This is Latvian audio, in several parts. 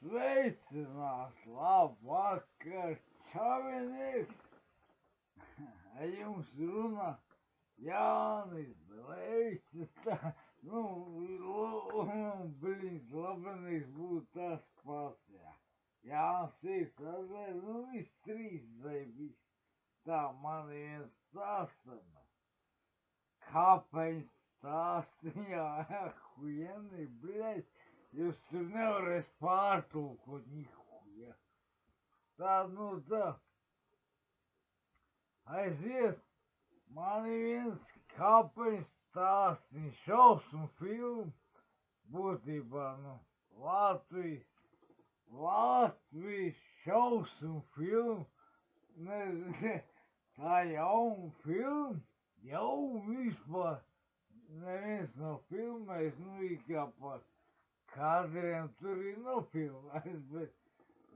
Sveicināts, labvakar, čavinieks! Jums runā Jānis Bleičs, labanīgs būtu tas pats, jā. Jānis ir sazēr, viss trīs zēbīs. Tā man viens stāstam. Kāpēc stāstīja, huieni, bļeļ, jūs tur nevarēs pārtulkot nihuja. Tā, tā. Aiziet, man viens kāpēc stāstīja šausmu filmu, būtībā, Latvijas šausmu filmu, nezinu, tā jauna filma, jau vispār, neviens nav filmējis, kā par kadriem tur ir nofilmējis, bet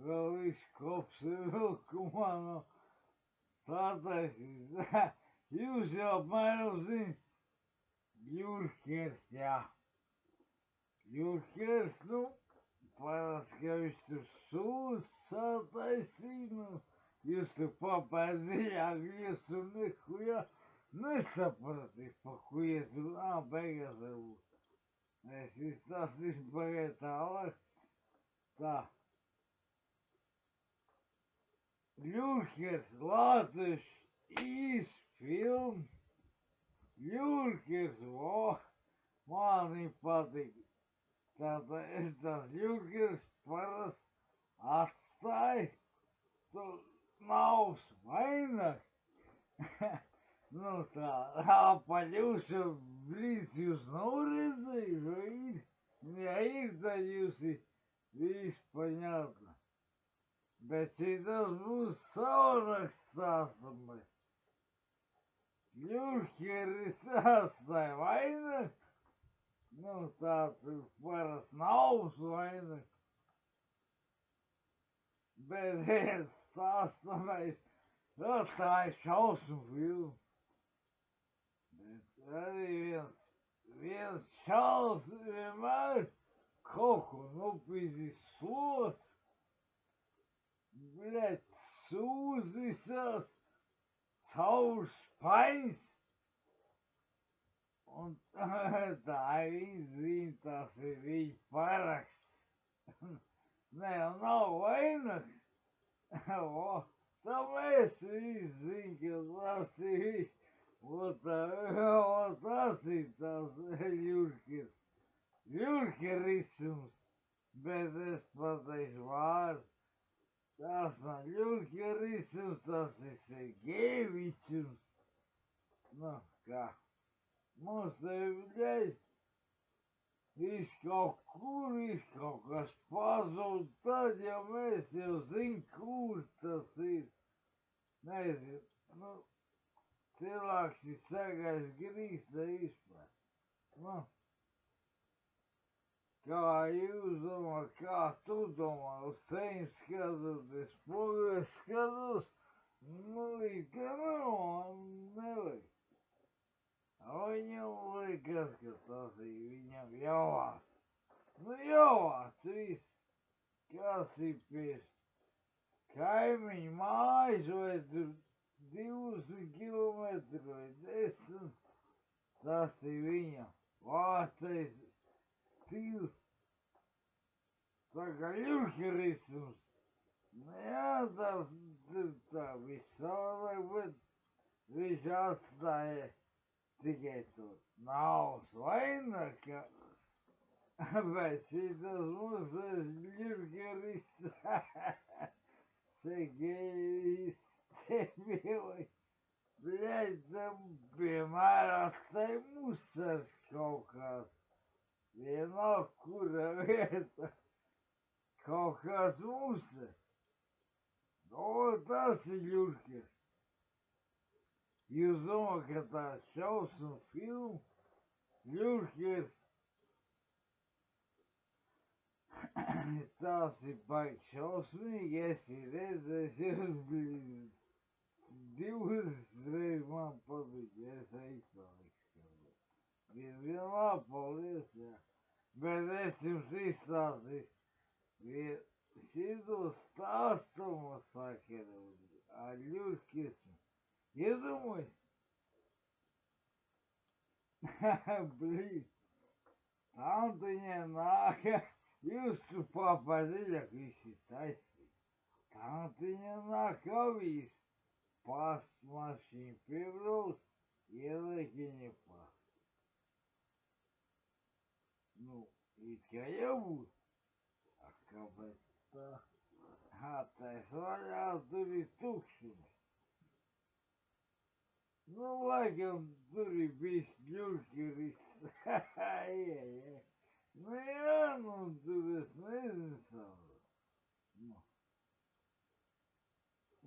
vēl viss kops ir vilkumā no sataisīs. Jūs jau apmēram zināt, Ļurkers, jā. Ļurkers, parasti, ka viņš tur sūs sataisīja, jūs tur papēdziļāk, jūs tur nehuja nesapratīs, pa ko iet tur, beigās varbūt. Es izstāstīšu pagaidu tālāk. Tā. Ļurkers, latviešu īs filma. Ļurkers, man viņa patīk. Tātad tas Ļurkers parasti atstāja to navas vainagu. Tā, apaļūšu brīdis jūs nav redzējuši, vai ir? Ja ir, tad jūs viss paņēma. Bet šitas būs savādāk stāstamais. Ļurkeris atstāja vainagu, tā tur parasti navas vainagu. Bet viens stāstamais, tā ir šausmu filma. Bet arī viens čals vienmēr kaut ko nopīzīs slots. Bļet, sūz visās caur spaiņas. Un tā ir viņa zīme, tas ir viņa paraksts. Ne, nav vainags. Tā mēs visi zinām, ka tas ir viņš. Tas ir tas Ļurkers. Ļurkerisms, bet es pateikšu vārdu. Tas nav Ļurkerisms, tas ir Sergejevičs. Kā? Mums te bļeļ, viņš kaut kur, viņš kaut kas pazūd, tad jau mēs jau zinām, kur tas ir. Nezinu, cilvēks ir sagājis grīstā vispār. Kā jūs domājat, kā tu domā, uz seņu skatoties, spogulē skatos, ka nevajag. Viņam liekas, ka tas ir viņam jāvāc. Jāvāc viss, kas ir pie kaimiņu mājas vai tur 20 kilometri vai 10. Tas ir viņam vācais stils. Tā kā Ļurkerisms. Jā, tas ir tā visādāk, bet viņš atstāja tikai to navas vainagu, bet šitas mums ir Ļurkeris. Sergejs tevi, bļeļ, tam vienmēr atstāja musars kaut kāds. Vienalga, kura vieta, kaut kāds musars. Tas ir Ļurkers. Jūs domājat, ka tā šausmu filma, Ļurkers, tās ir baigi šausmīgi, es ir redzējis, jūs bija 20 reiz man patīk, es aizpaliku. Vienmēr paldies, jā. Bet es jums izstāstīšu šito stāstumu sakaru, ar ļurkismu. Iedomājies, blīd, tantiņa nāk, jūs tu papaziļak visi taisīt. Tantiņa nāk avīs, past mašīnu piebrauc, ieliek viņa past. Nu, it kā jābūt. Kāpēc tā? Attais vaļā, tur ir tukšums. Nu, laikam, tur ir bijis ļurķeris. Ie. Nu, jā, nu, tur es nezinu savu.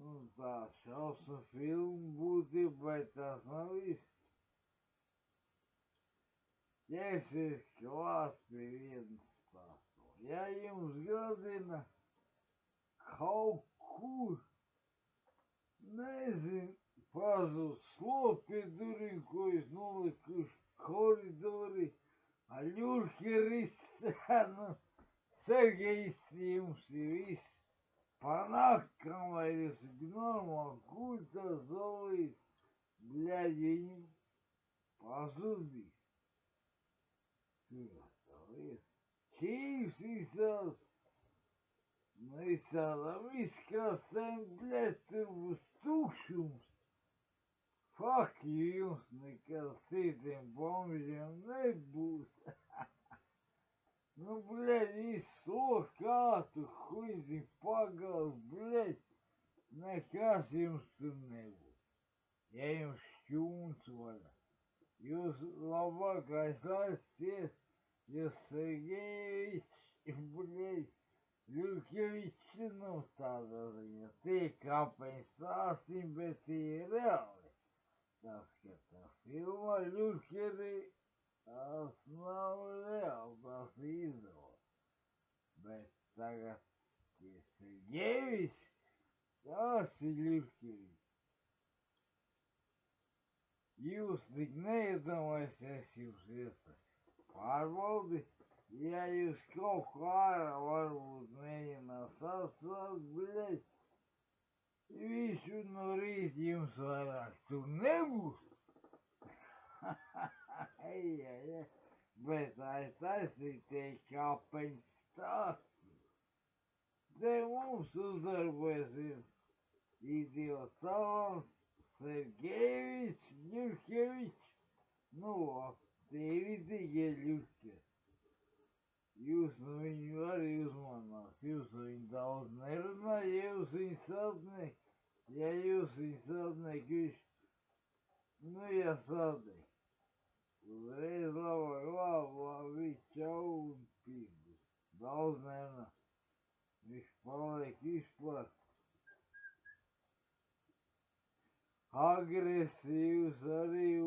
Nu, tā šausmu filmu būtība, bet tas nav viss. Ķersies klāt pie vienas stāstu. Ja jums gadina kaut kur, nezinu, pazūd slopi pie durvīm, ko jūs nolikuši koridori, ar ļurķeris, nu, Sergejs jums ir viss. Panākam, vai jūs normāli, kur tas zolīt, bļaļ, viņi pazudīs. Tur tā lieta. Čīvs visās, nu visādām izkastēm, bļaļ, tur būs tukšums. Fuck, jums nekad citiem bombžiem nebūs. Nu, bļaļ, izsot, kā tu huizi pagaus, bļaļ, nekas jums tur nebūs. Ja jums šķūns vaļā. Jūs labākais aizcies, jūs Sergejevičs, bļaļ, Ļurkevičs, nu, tādā ziņā. Tie kāpēc stāstīm, bet tie ir reāli. Tas, ka tā filma Ļurkeri, tas nav reāli, tas izdevās. Bet tagad tie Sergejevičs, tas ir Ļurkevičs. Jūs tik neiedomājaties, jums iesaku. Pārbaudi, ja jūs kaut kā ārā varbūt mēģināt sastāst, bļaļ, visu no rīta jums vairāk tur nebūs. Bet aiztaisītie kāpeņi stāsti. Te mums uzdarbojas idiots talants, Sergejevičs, Ļurkevičs, nu, tie ir tikai ļurķeri. Jūs no viņu arī uzmanās, jūs no viņu daudz nerunājat, ja jūs viņu sazniek, ja jūs viņu sazniek, viņš, nu, ja sazniek, uzreiz labāk, viņš čau un pīgu, daudz nerunā, viņš paliek vispār. Agresīvs arī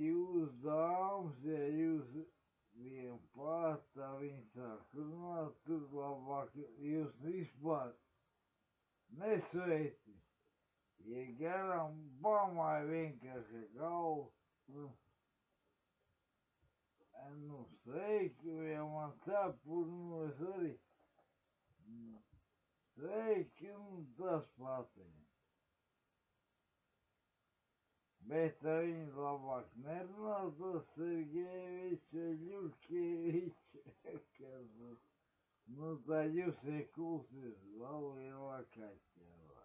jūs dāmas, ja jūs vien pārtā viņi sāk runāt, tur labāk jūs vispār nesveiti. Ja garām bamāja vienkārši galvu, nu, sveiki, ja man cepuri, nu, es arī, sveiki, nu, tas pats. Bet viņi labāk nerunā, tas Sergejevičs, Ļurkevičs, nu, tad jūs ir klusies, vēl lielākā ķerā.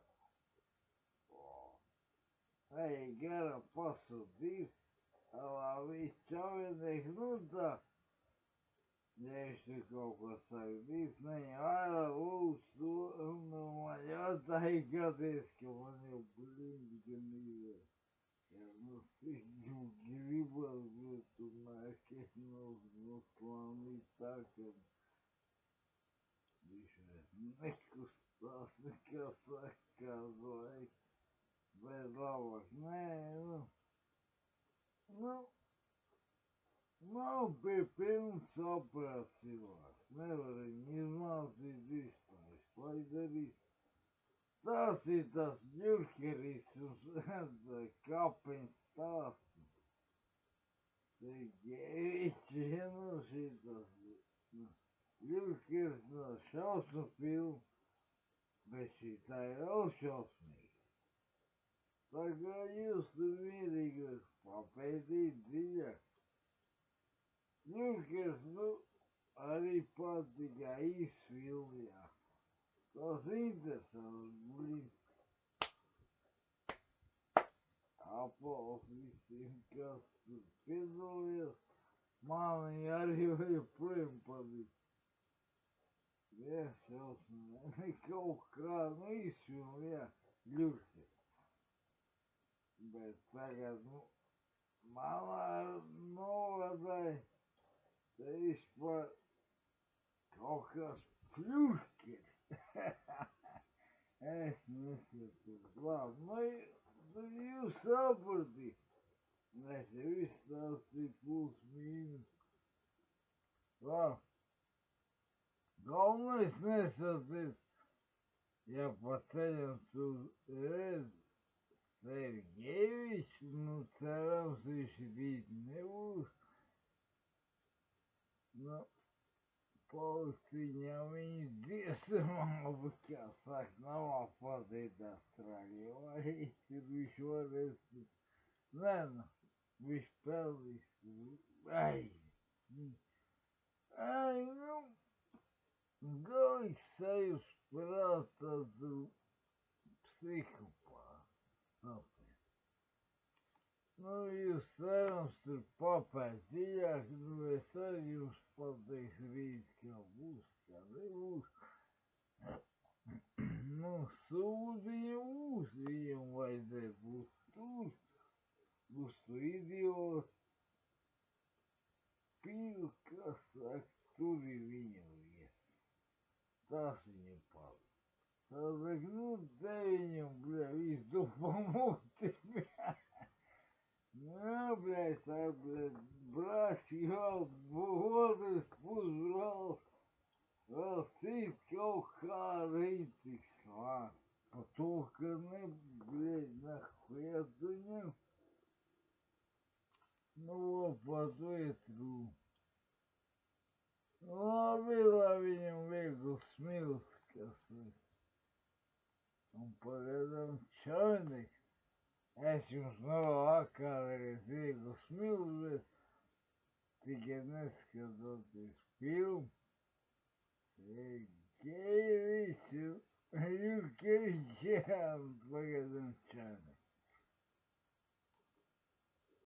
Ej, gara pasūtīs, viss čavienieks, nu, tā, ja viņš tur kaut ko saka, viss neņem ārā, lūdzu, to, nu, man jātāja gadījis, ka man jau blīdi gan ir. Ja nu viņu gribas, bet tu nākies no slānīt tā, ka viņš nekustās, nekas sakās, vai, bet labāk, nē, nav pie pilns saprāt cilvēks, nevar viņu izmācīt vispār, lai darīt. Tas ir tas Ļurkeris un kāpeņs stāsts. Sergejevičs, nu šitas, Ļurkers no šausmu filmu, bet šī tā ir vēl šausmīga. Tā kā jūs tur mierīgi varat papētīt dziļāk. Ļurkers, arī patika izfilmjā. Tas interesants, blin. Aplaus visiem, kas tur piedalījās. Mani arī joprojām patīk. Jā, šausmīgi. Kaut kā, izfilmjā Ļurkers. Bet tagad, manā novadai te vispār kaut kas Ļurkers. Es nesaprotu. Labi, jūs sapratīt. Es jau izstāstīju plus mīnus. Labi. Galvenais nesaprast, ja pa ceļam tu redzi Sergejeviču, cerams, viņš rīt nebūs. Palikt viņam viņa dziesmā, bet kā saka, nav patītās traļi, vai tur viņš varēs, viņš pelnīs, galīgs sajūs prātā tu psihopāts. Jūs cerams tur papēt dziļāk, es arī jums pateikšu rīt, kā būs, kā nebūs. Sūdiņa būs, viņam vajadzēja būt tur, būs tu idiots. Pīl, kas saka, tur ir viņa vieta. Tas viņam palīdz. Tā saka, te viņam, viss tu pamuti. Brāļs jau otrs pusbrālis, vēl cits kaut kāda rītīgs slāns. Par to, ka nahuja tu ņem. Par to iet rūm. Labi, lai viņam viegls smilts, kas ir. Un pagaidām čauniks. Es jums vakar vieglu smilts, bet tikai neskatoties filmu. Sergejeviču, Ļurkevičam, pagaidām čauniks.